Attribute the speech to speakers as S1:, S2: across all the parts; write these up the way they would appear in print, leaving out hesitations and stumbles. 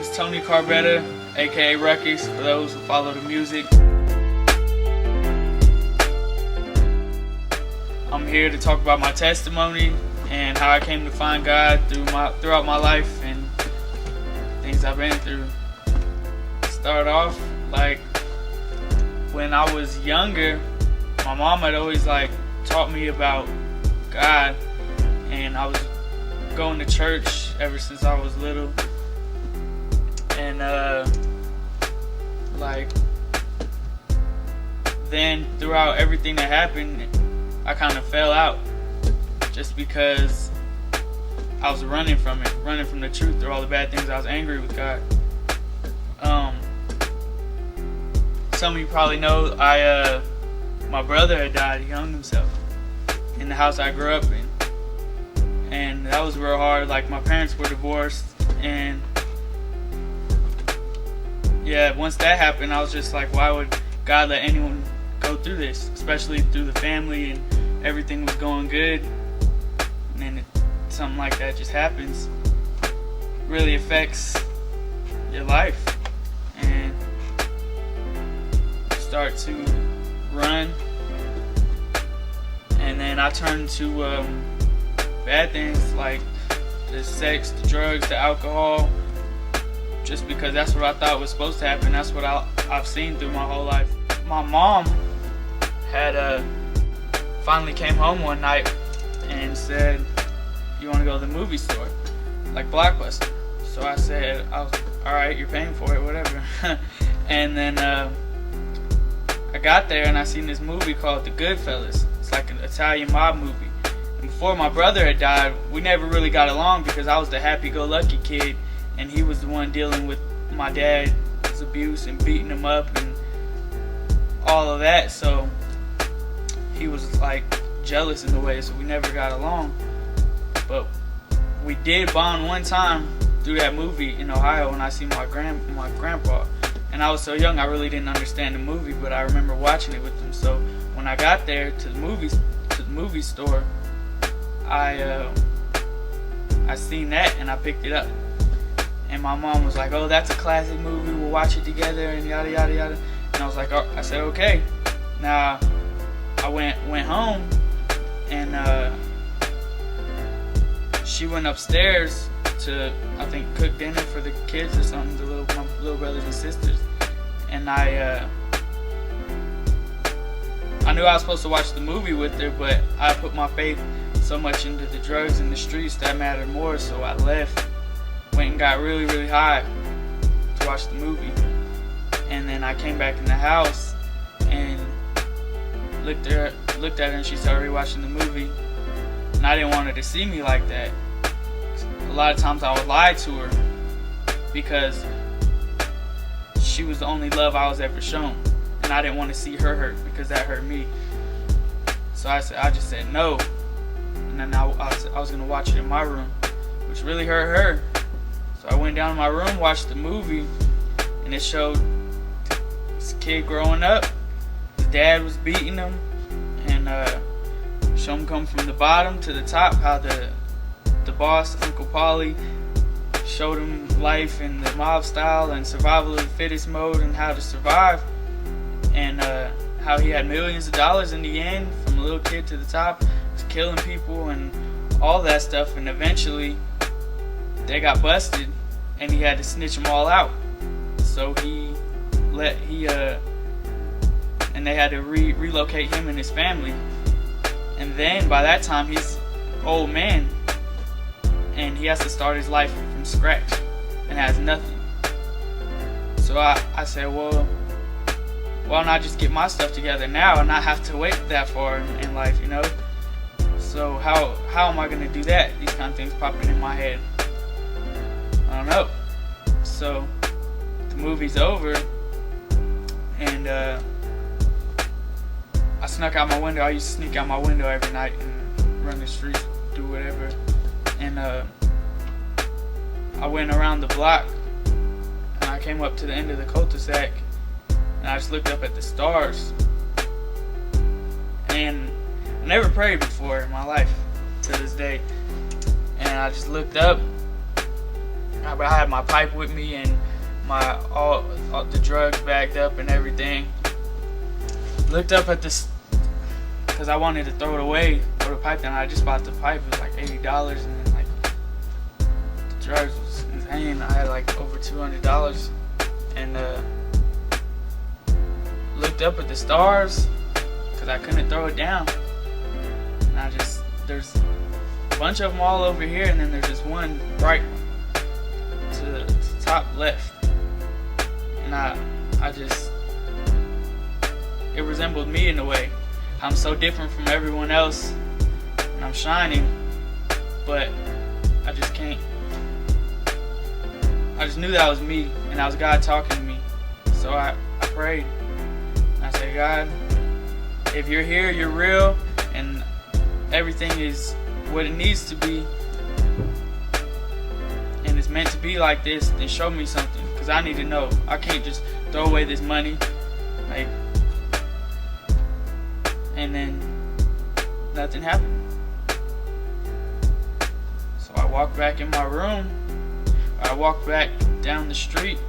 S1: is Tony Carbetta, aka Ruckus, for those who follow the music. I'm here to talk about my testimony and how I came to find God throughout my life and things I've been through. Start off, like, when I was younger, my mom had always taught me about God, and I was going to church ever since I was little. And then throughout everything that happened, I kind of fell out just because I was running from the truth through all the bad things. I was angry with God. Some of you probably know my brother had died. He hung himself in the house I grew up in, and that was real hard. Like, my parents were divorced, and yeah, once that happened, I was just like, why would God let anyone go through this, especially through the family and everything was going good, and then something like that just happens. It really affects your life, and you start to run, and then I turned to bad things like the sex, the drugs, the alcohol, just because that's what I thought was supposed to happen. That's what I've seen through my whole life. My mom had finally came home one night and said, "You want to go to the movie store, like Blockbuster?" So I said, "All right, you're paying for it, whatever." And then I got there and I seen this movie called The Goodfellas. It's like an Italian mob movie. And before my brother had died, we never really got along because I was the happy-go-lucky kid, and he was the one dealing with my dad's abuse and beating him up and all of that. So he was jealous in a way, so we never got along. But we did bond one time through that movie in Ohio when I seen my grandpa. And I was so young, I really didn't understand the movie, but I remember watching it with him. So when I got there to the movie store, I seen that and I picked it up. And my mom was like, "Oh, that's a classic movie. We'll watch it together," and yada yada yada. And I was like, I said, "Okay." Now I went home, and she went upstairs to, I think, cook dinner for the kids or something, my little brothers and sisters. And I knew I was supposed to watch the movie with her, but I put my faith so much into the drugs and the streets that mattered more. So I left, went and got really, really high to watch the movie. And then I came back in the house and looked at her, and she started rewatching the movie. And I didn't want her to see me like that. A lot of times I would lie to her because she was the only love I was ever shown, and I didn't want to see her hurt because that hurt me. So I just said no, and then I was gonna watch it in my room, which really hurt her. So I went down to my room, watched the movie, and it showed this kid growing up. His dad was beating him, and showed him come from the bottom to the top. How the boss, Uncle Paulie, showed him life in the mob style and survival of the fittest mode and how to survive, and how he had millions of dollars in the end from a little kid to the top, was killing people and all that stuff. And eventually they got busted and he had to snitch them all out. So and they had to relocate him and his family. And then by that time he's an old man, and he has to start his life from scratch and has nothing. So I said, well, why don't I just get my stuff together now and not have to wait that far in life, you know? So how am I gonna do that? These kind of things popping in my head. I don't know. So the movie's over, and I snuck out my window. I used to sneak out my window every night and run the streets, do whatever. And I went around the block, and I came up to the end of the cul-de-sac, and I just looked up at the stars. And I never prayed before in my life to this day. And I just looked up, I had my pipe with me and my all the drugs bagged up and everything. Looked up at this because I wanted to throw it away, throw the pipe down. I just bought the pipe. It was like $80, and then like the drugs was insane. I had like over $200, and looked up at the stars because I couldn't throw it down. And there's a bunch of them all over here, and then there's this one bright one to the top left. And it resembled me in a way. I'm so different from everyone else, and I'm shining, but I just can't. I just knew that was me, and that was God talking to me. So I prayed. I said, God, if you're here, you're real, and everything is what it needs to be, and it's meant to be like this, then show me something, because I need to know. I can't just throw away this money, like, and then nothing happened. So I walked back in my room. I walked back down the street,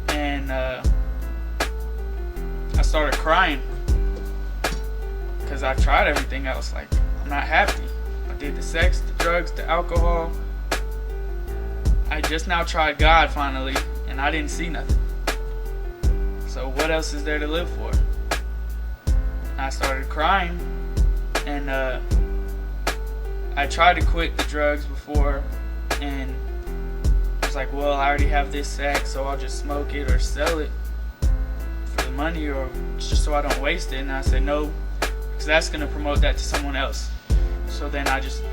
S1: and I started crying because I tried everything else. Like, I'm not happy. I did the sex, the drugs, the alcohol. I just now tried God finally, and I didn't see nothing. So what else is there to live for? I started crying, and I tried to quit the drugs before, and I was like, well, I already have this sack, so I'll just smoke it or sell it for the money, or just so I don't waste it. And I said no, because that's going to promote that to someone else. So then I just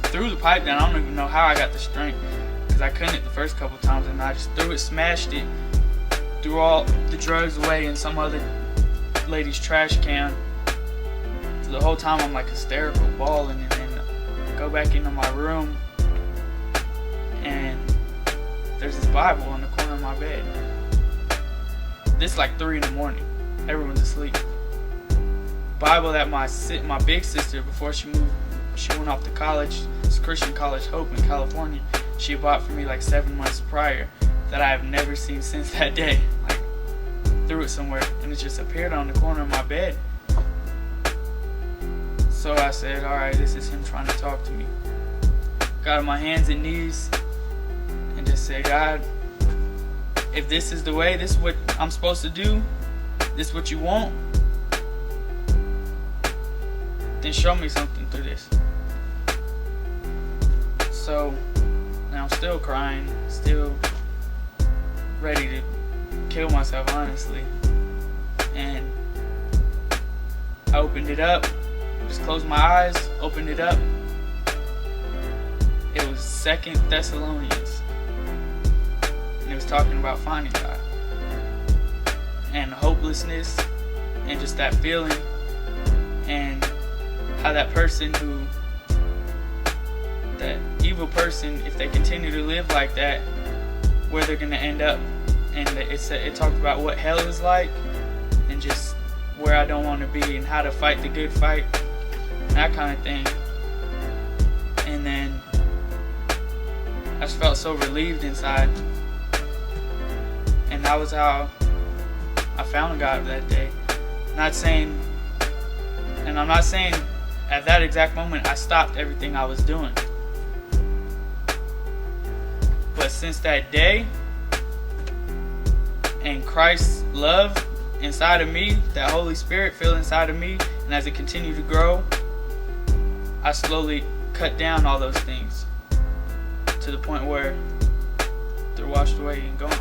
S1: threw the pipe down. I don't even know how I got the strength, because I couldn't the first couple times, and I just threw it, smashed it, threw all the drugs away in some other lady's trash can. So the whole time I'm like hysterical, bawling, and then go back into my room, and there's this Bible in the corner of my bed. This like 3 in the morning. Everyone's asleep. Bible that my big sister, before she went off to college, it's Christian College Hope in California, she bought for me like 7 months prior, that I have never seen since that day. Like, threw it somewhere, and it just appeared on the corner of my bed. So I said, alright, this is him trying to talk to me. Got on my hands and knees and just said, God, if this is the way, this is what I'm supposed to do, this is what you want, then show me something through this. So now I'm still crying, still ready to kill myself, honestly. And I opened it up, just closed my eyes, opened it up. It was 2 Thessalonians, and it was talking about finding God and hopelessness, and just that feeling, and how that evil person, if they continue to live like that, where they're gonna end up. And it talked about what hell is like, and just where I don't want to be, and how to fight the good fight, that kind of thing. And then I just felt so relieved inside, and that was how I found God that day. I'm not saying at that exact moment I stopped everything I was doing, but since that day, and Christ's love inside of me, that Holy Spirit filled inside of me, and as it continued to grow, I slowly cut down all those things to the point where they're washed away and gone.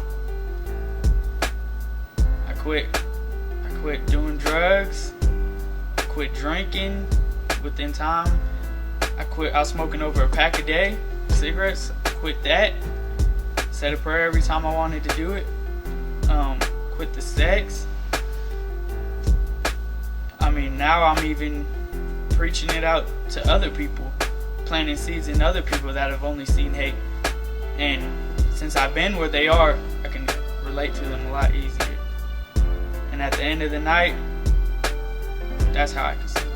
S1: I quit doing drugs, I quit drinking within time. I was smoking over a pack a day, cigarettes. I quit that. Said a prayer every time I wanted to do it. Quit the sex. I mean, now I'm even preaching it out to other people, planting seeds in other people that have only seen hate. And since I've been where they are, I can relate to them a lot easier. And at the end of the night, that's how I can see it.